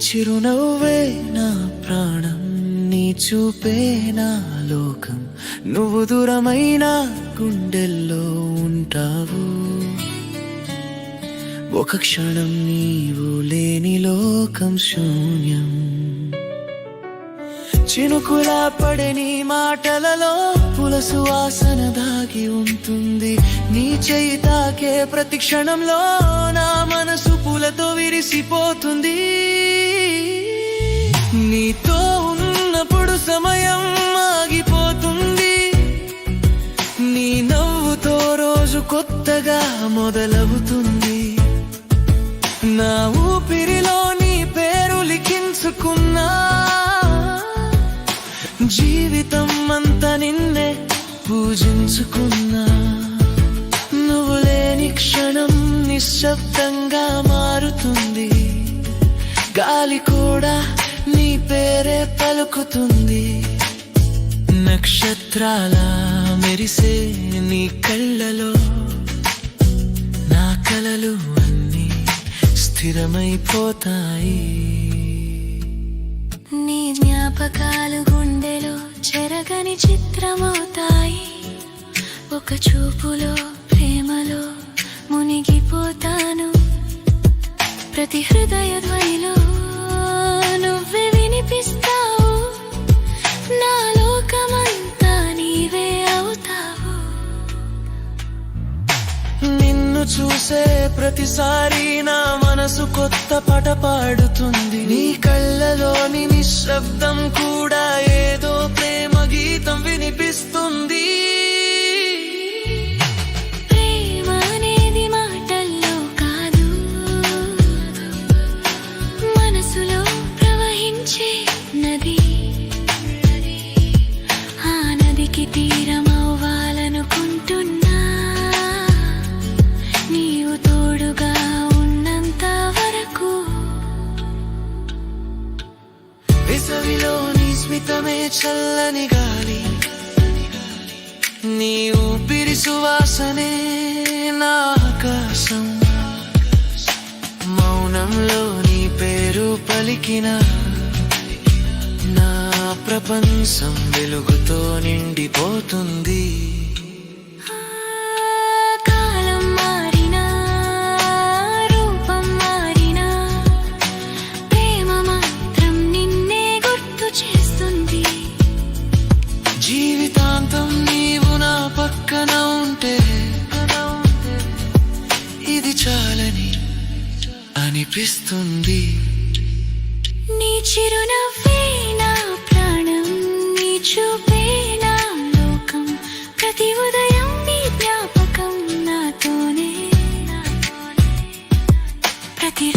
చిరునవ్వే నా ప్రాణం, నీ చూపే నా లోకం. నువ్వు దూరమైన గుండెల్లో ఉంటావు. ఒక క్షణం నీవు లేని లోకం శూన్యం. చినుకులా పడే నీ మాటలలో పులసు వాసన దాగి ఉంటుంది. నీ చేయి తాకే ప్రతి క్షణంలో నా మనసు పూలతో విరిసిపోతుంది. నీతో ఉన్నప్పుడు సమయం ఆగిపోతుంది. నీ నవ్వుతో రోజు కొత్తగా మొదలవుతుంది. నా ఊపిరిలో నీ పేరు లిఖించుకున్నా. జీవితం అంతా నిన్నే పూజించుకున్నా. నువ్వు లేని క్షణం నిశ్శబ్దంగా మారుతుంది. గాలి కూడా నీ పేరే పలుకుతుంది. నక్షత్రాల మెరిసే నీ కళ్ళలో నా కలలు అన్నీ స్థిరమైపోతాయి. నీ జ్ఞాపకాలు గుండెలో చెరగని చిత్రమవుతాయి. ఒక చూపులో ప్రేమలో మునిగిపోతాను. ప్రతి హృదయ ధ్వనిలో నువ్వే వినిపిస్తావు. నా లోకమంతా నీవే అవుతావు. నిన్ను చూసే ప్రతిసారి నా మనసు కొత్త పాట పాడుతుంది. నీ కళ్ళలోని నిశ్శబ్దం కూడా ఏదో ప్రేమ గీతం వినిపిస్తుంది. ప్రేమ అనేది మాటల్లో కాదు, మనసులో ప్రవహించే నది. ఆ నదికి తీరం అవ్వాలనుకుంటున్నా. నీవు తోడుగా ఉన్నంత వరకు. వేసవిలో నీ స్మితమే చల్లని గాలి. నీ ఊపిరి సువాసనే నా ఆకాశం. మౌనంలో నీ పేరు పలికిన నా ప్రపంచం వెలుగుతో నిండిపోతుంది. కాలం మారినా, రూపం మారినా, ప్రేమ మాత్రం నిన్నే గుర్తు చేస్తుంది. జీవితాంతం నీవు నా పక్కన ఉంటే ఇది చాలని అనిపిస్తుంది. నీ చిరునవ్వే నా ప్రాణం, నీ చూపే నా లోకం. ప్రతి ఉదయం నీ జ్ఞాపకం నాతోనే. ప్రతి